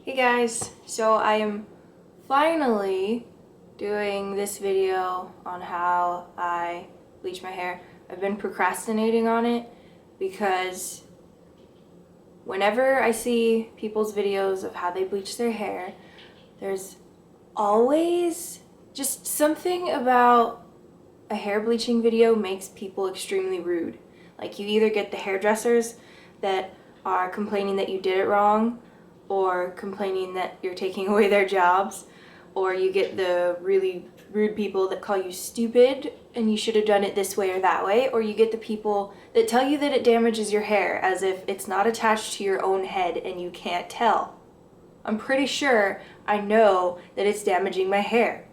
Hey guys, so I am finally doing this video on how I bleach my hair. I've been procrastinating on it because whenever I see people's videos of how they bleach their hair, there's always just something about a hair bleaching video makes people extremely rude. Like, you either get the hairdressers that are complaining that you did it wrong, or complaining that you're taking away their jobs, or you get the really rude people that call you stupid and you should have done it this way or that way, or you get the people that tell you that it damages your hair as if it's not attached to your own head and you can't tell. I'm pretty sure I know that it's damaging my hair.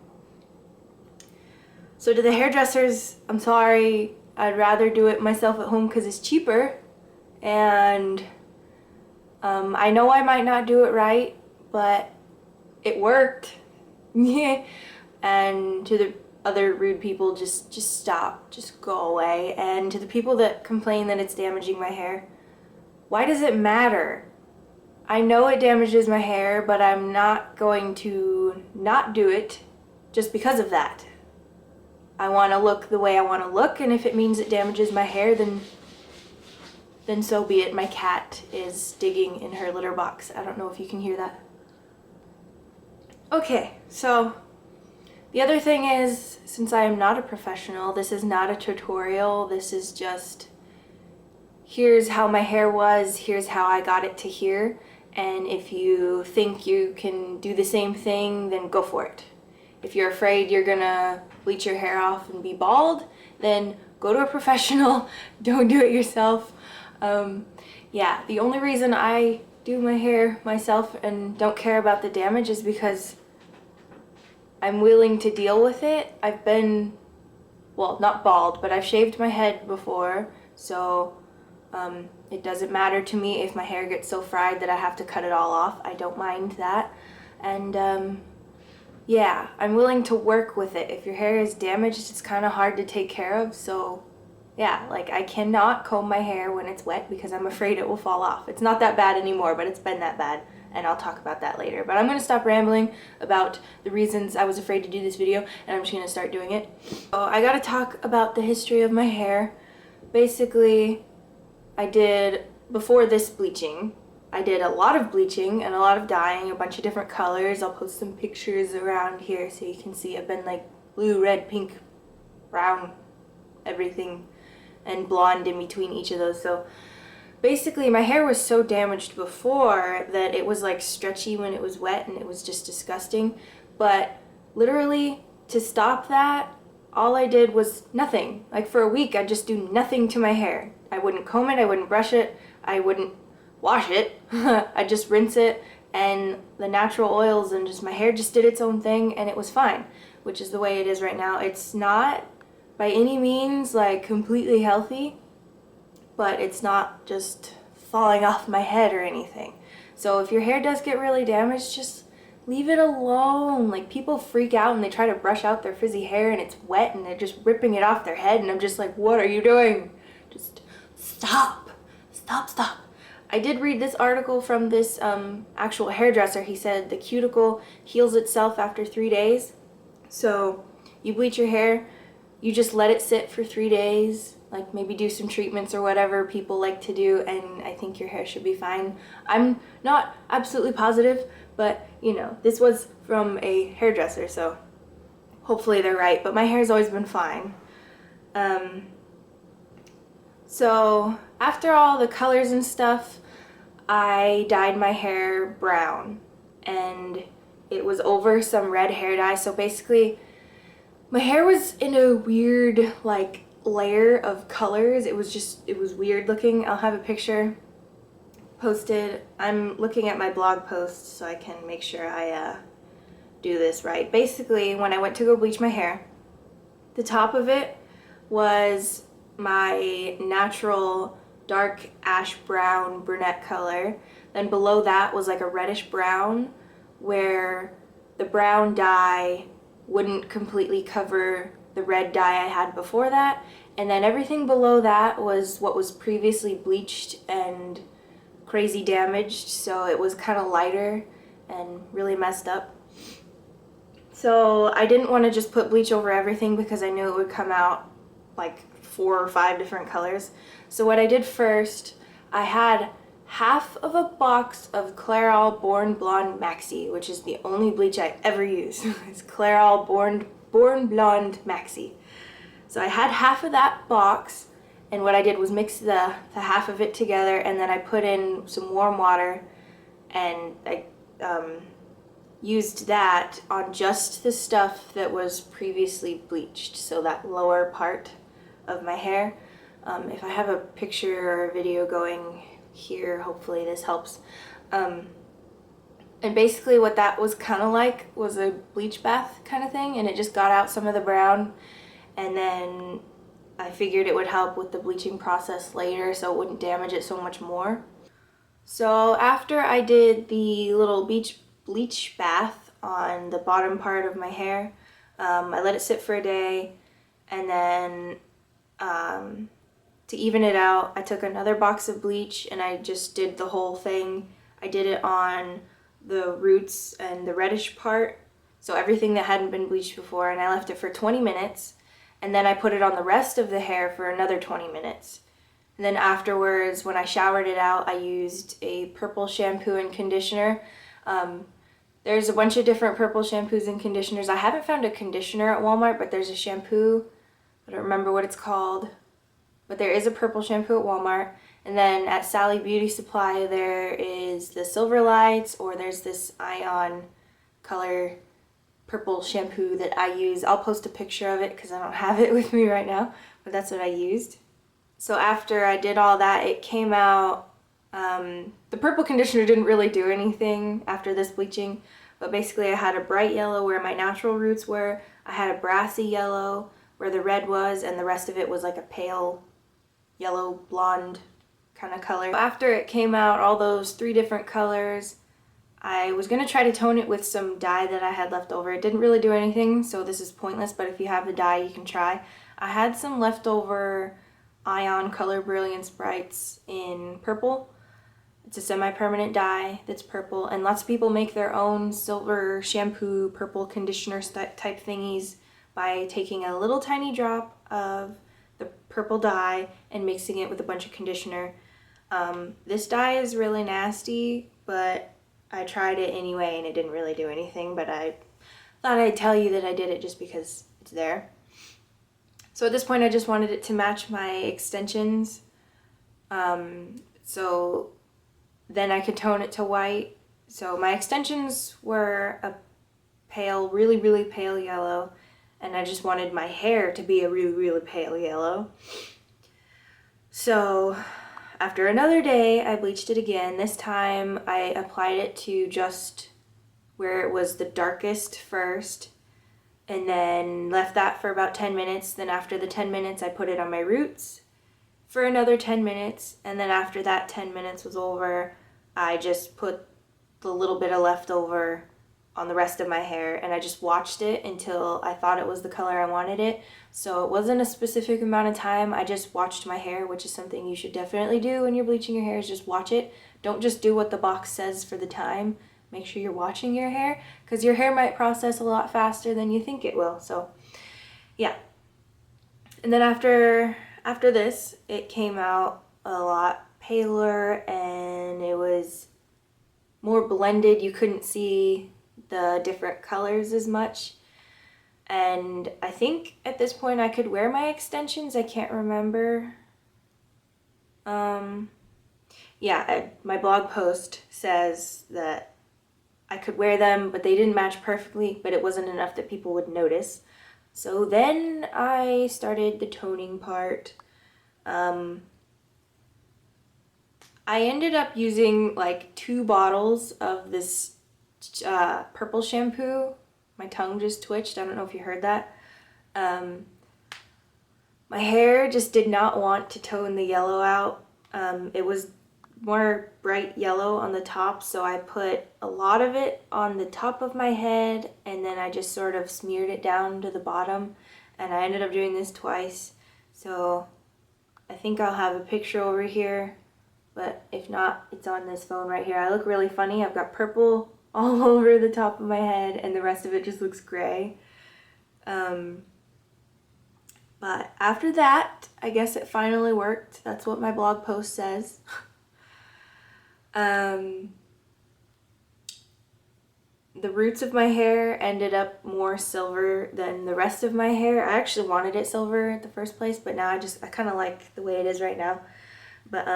So to the hairdressers, I'm sorry, I'd rather do it myself at home because it's cheaper, and I know I might not do it right, but it worked. Yeah. And to the other rude people, just stop, just go away. And to the people that complain that it's damaging my hair, why does it matter? I know it damages my hair, but I'm not going to not do it just because of that. I want to look the way I want to look, and if it means it damages my hair, then so be it. My cat is digging in her litter box. I don't know if you can hear that. Okay, so the other thing is, since I am not a professional, this is not a tutorial. This is just, here's how my hair was, here's how I got it to here, and if you think you can do the same thing, then go for it. If you're afraid you're gonna bleach your hair off and be bald, then go to a professional. Don't do it yourself. Yeah, the only reason I do my hair myself and don't care about the damage is because I'm willing to deal with it. I've been, well, not bald, but I've shaved my head before, so it doesn't matter to me if my hair gets so fried that I have to cut it all off. I don't mind that. And yeah, I'm willing to work with it. If your hair is damaged, it's kind of hard to take care of, so yeah, like, I cannot comb my hair when it's wet because I'm afraid it will fall off. It's not that bad anymore, but it's been that bad, and I'll talk about that later. But I'm going to stop rambling about the reasons I was afraid to do this video, and I'm just going to start doing it. So I got to talk about the history of my hair. Basically, before this bleaching, I did a lot of bleaching and a lot of dyeing, a bunch of different colors. I'll post some pictures around here so you can see. I've been like blue, red, pink, brown, everything, and blonde in between each of those. So basically my hair was so damaged before that it was like stretchy when it was wet, and it was just disgusting. But literally, to stop that, all I did was nothing. Like, for a week I'd just do nothing to my hair. I wouldn't comb it, I wouldn't brush it, I wouldn't wash it. I'd just rinse it, and the natural oils and just my hair just did its own thing, and it was fine, which is the way it is right now. It's not by any means like completely healthy, but it's not just falling off my head or anything. So if your hair does get really damaged, just leave it alone. Like, people freak out and they try to brush out their frizzy hair and it's wet and they're just ripping it off their head, and I'm just like, what are you doing? Just stop. I did read this article from this actual hairdresser. He said the cuticle heals itself after 3 days. So you bleach your hair, you just let it sit for 3 days, like maybe do some treatments or whatever people like to do, and I think your hair should be fine. I'm not absolutely positive, but you know, this was from a hairdresser, so hopefully they're right, but my hair's always been fine. So after all the colors and stuff, I dyed my hair brown, and it was over some red hair dye. So basically, my hair was in a weird, like, layer of colors. It was weird looking. I'll have a picture posted. I'm looking at my blog post so I can make sure I do this right. Basically, when I went to go bleach my hair, the top of it was my natural dark ash brown brunette color. Then below that was like a reddish brown, where the brown dye wouldn't completely cover the red dye I had before that, and then everything below that was what was previously bleached and crazy damaged, so it was kind of lighter, and really messed up. So I didn't want to just put bleach over everything because I knew it would come out like 4 or 5 different colors. So what I did first, I had half of a box of Clairol Born Blonde Maxi, which is the only bleach I ever use. It's Clairol Born Blonde Maxi. So I had half of that box, and what I did was mix the half of it together, and then I put in some warm water, and I used that on just the stuff that was previously bleached, so that lower part of my hair. If I have a picture or a video going here, hopefully this helps. And basically what that was kind of like was a bleach bath kind of thing, and it just got out some of the brown, and then I figured it would help with the bleaching process later so it wouldn't damage it so much more. So after I did the little bleach bath on the bottom part of my hair, I let it sit for a day, and then to even it out, I took another box of bleach and I just did the whole thing. I did it on the roots and the reddish part, so everything that hadn't been bleached before, and I left it for 20 minutes, and then I put it on the rest of the hair for another 20 minutes. And then afterwards, when I showered it out, I used a purple shampoo and conditioner. There's a bunch of different purple shampoos and conditioners. I haven't found a conditioner at Walmart, but there's a shampoo. I don't remember what it's called, but there is a purple shampoo at Walmart. And then at Sally Beauty Supply, there is the Silver Lights, or there's this Ion color purple shampoo that I use. I'll post a picture of it because I don't have it with me right now, but that's what I used. So after I did all that, it came out, the purple conditioner didn't really do anything after this bleaching, but basically I had a bright yellow where my natural roots were, I had a brassy yellow where the red was, and the rest of it was like a pale yellow blonde kind of color. After it came out, all those 3 different colors, I was going to try to tone it with some dye that I had left over. It didn't really do anything, so this is pointless, but if you have the dye, you can try. I had some leftover Ion Color Brilliance Brights in purple. It's a semi-permanent dye that's purple, and lots of people make their own silver shampoo, purple conditioner type thingies by taking a little tiny drop of the purple dye and mixing it with a bunch of conditioner. This dye is really nasty, but I tried it anyway and it didn't really do anything, but I thought I'd tell you that I did it just because it's there. So at this point I just wanted it to match my extensions, so then I could tone it to white. So my extensions were a pale, really, really pale yellow, and I just wanted my hair to be a really, really pale yellow. So after another day, I bleached it again. This time I applied it to just where it was the darkest first, and then left that for about 10 minutes. Then after the 10 minutes, I put it on my roots for another 10 minutes, and then after that 10 minutes was over, I just put the little bit of leftover on the rest of my hair, and I just watched it until I thought it was the color I wanted it. So it wasn't a specific amount of time, I just watched my hair, which is something you should definitely do when you're bleaching your hair, is just watch it. Don't just do what the box says for the time. Make sure you're watching your hair, because your hair might process a lot faster than you think it will. So yeah. And then after this, it came out a lot paler and it was more blended. You couldn't see the different colors as much. And I think at this point I could wear my extensions. I can't remember. My blog post says that I could wear them, but they didn't match perfectly, but it wasn't enough that people would notice. So then I started the toning part. I ended up using like 2 bottles of this purple shampoo. My tongue just twitched. I don't know if you heard that. My hair just did not want to tone the yellow out. It was more bright yellow on the top, so I put a lot of it on the top of my head, and then I just sort of smeared it down to the bottom, and I ended up doing this twice. So I think I'll have a picture over here, but if not, it's on this phone right here. I look really funny. I've got purple all over the top of my head, and the rest of it just looks gray. But after that, I guess it finally worked. That's what my blog post says. The roots of my hair ended up more silver than the rest of my hair. I actually wanted it silver at the first place, but now I kind of like the way it is right now. But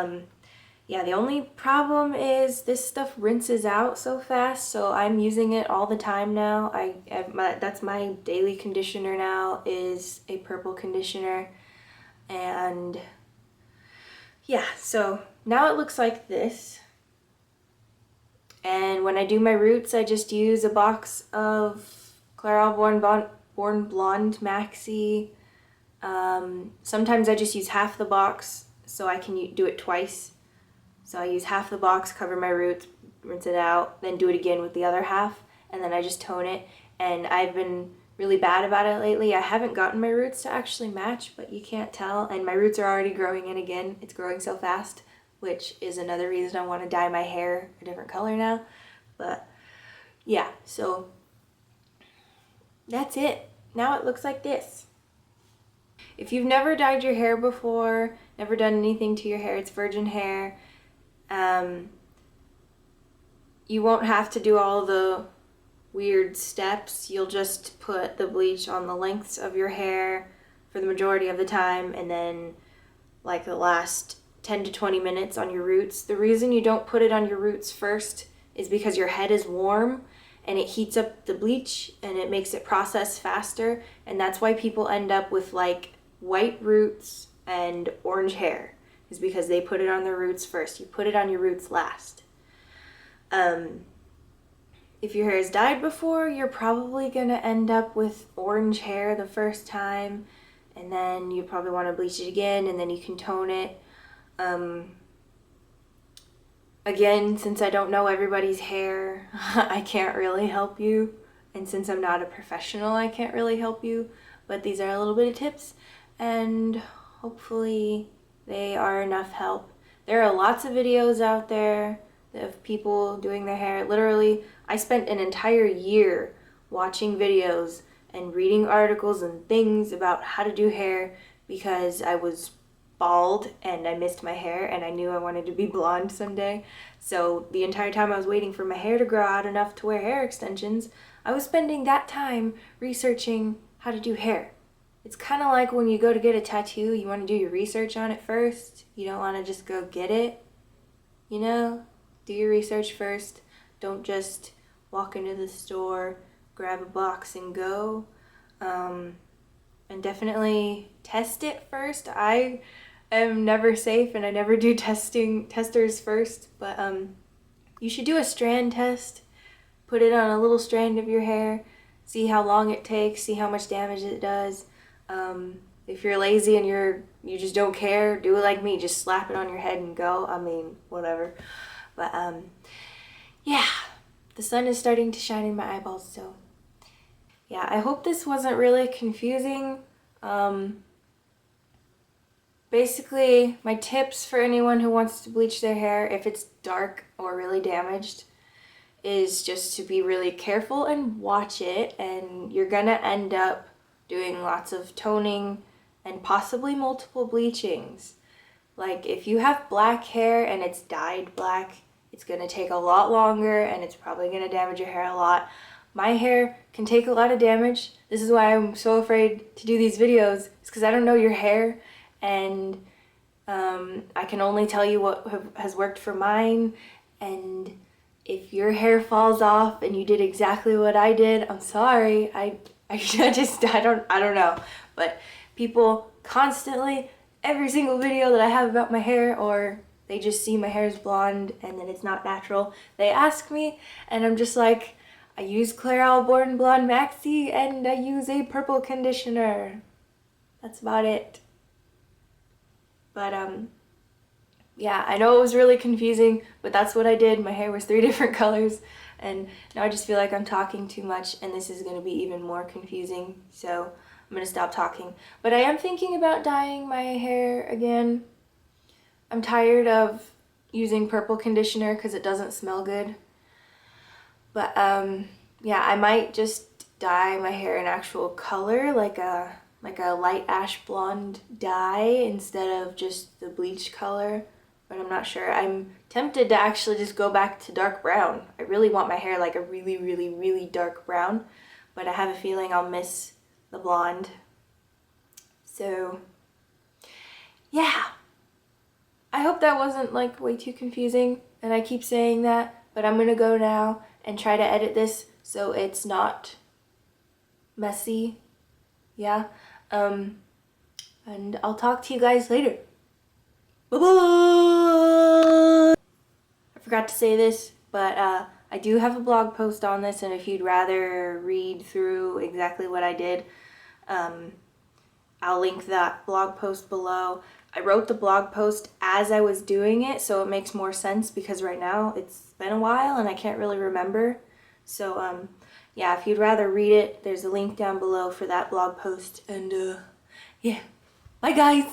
yeah, the only problem is this stuff rinses out so fast, so I'm using it all the time now. That's my daily conditioner now, is a purple conditioner. And yeah, so now it looks like this. And when I do my roots, I just use a box of Clairol Born Blonde Maxi. Sometimes I just use half the box so I can do it twice. So I use half the box, cover my roots, rinse it out, then do it again with the other half, and then I just tone it. And I've been really bad about it lately. I haven't gotten my roots to actually match, but you can't tell. And my roots are already growing in again. It's growing so fast, which is another reason I want to dye my hair a different color now. But yeah, so that's it. Now it looks like this. If you've never dyed your hair before, never done anything to your hair, it's virgin hair, you won't have to do all the weird steps. You'll just put the bleach on the lengths of your hair for the majority of the time, and then like the last 10 to 20 minutes on your roots. The reason you don't put it on your roots first is because your head is warm and it heats up the bleach and it makes it process faster, and that's why people end up with like white roots and orange hair, is because they put it on their roots first. You put it on your roots last. If your hair is dyed before, you're probably gonna end up with orange hair the first time, and then you probably want to bleach it again, and then you can tone it. Again, since I don't know everybody's hair, I can't really help you, and since I'm not a professional, I can't really help you, but these are a little bit of tips, and hopefully they are enough help. There are lots of videos out there of people doing their hair. Literally, I spent an entire year watching videos and reading articles and things about how to do hair because I was bald and I missed my hair and I knew I wanted to be blonde someday. So the entire time I was waiting for my hair to grow out enough to wear hair extensions, I was spending that time researching how to do hair. It's kind of like when you go to get a tattoo, you want to do your research on it first. You don't want to just go get it, you know? Do your research first. Don't just walk into the store, grab a box and go. And definitely test it first. I am never safe and I never do testers first, but you should do a strand test. Put it on a little strand of your hair, see how long it takes, see how much damage it does. If you're lazy and you just don't care, do it like me. Just slap it on your head and go. I mean, whatever. But yeah, the sun is starting to shine in my eyeballs, so yeah, I hope this wasn't really confusing. Basically, my tips for anyone who wants to bleach their hair, if it's dark or really damaged, is just to be really careful and watch it, and you're gonna end up doing lots of toning and possibly multiple bleachings. Like if you have black hair and it's dyed black, it's gonna take a lot longer and it's probably gonna damage your hair a lot. My hair can take a lot of damage. This is why I'm so afraid to do these videos. It's because I don't know your hair, and I can only tell you what has worked for mine. And if your hair falls off and you did exactly what I did, I'm sorry. I don't know. But people constantly, every single video that I have about my hair, or they just see my hair is blonde and then it's not natural, they ask me, and I'm just like, I use Clairol Born Blonde Maxi and I use a purple conditioner. That's about it. But yeah, I know it was really confusing, but that's what I did. My hair was 3 different colors, and now I just feel like I'm talking too much and this is going to be even more confusing, so I'm going to stop talking. But I am thinking about dyeing my hair again. I'm tired of using purple conditioner because it doesn't smell good. But yeah, I might just dye my hair an actual color, like a light ash blonde dye instead of just the bleach color. But I'm not sure. I'm tempted to actually just go back to dark brown. I really want my hair like a really, really, really dark brown, but I have a feeling I'll miss the blonde. So yeah, I hope that wasn't like way too confusing, and I keep saying that, but I'm gonna go now and try to edit this so it's not messy. Yeah. And I'll talk to you guys later. Bye-bye! I forgot to say this, but I do have a blog post on this, and if you'd rather read through exactly what I did, I'll link that blog post below. I wrote the blog post as I was doing it, so it makes more sense because right now it's been a while and I can't really remember. So yeah, if you'd rather read it, there's a link down below for that blog post. And yeah, bye guys!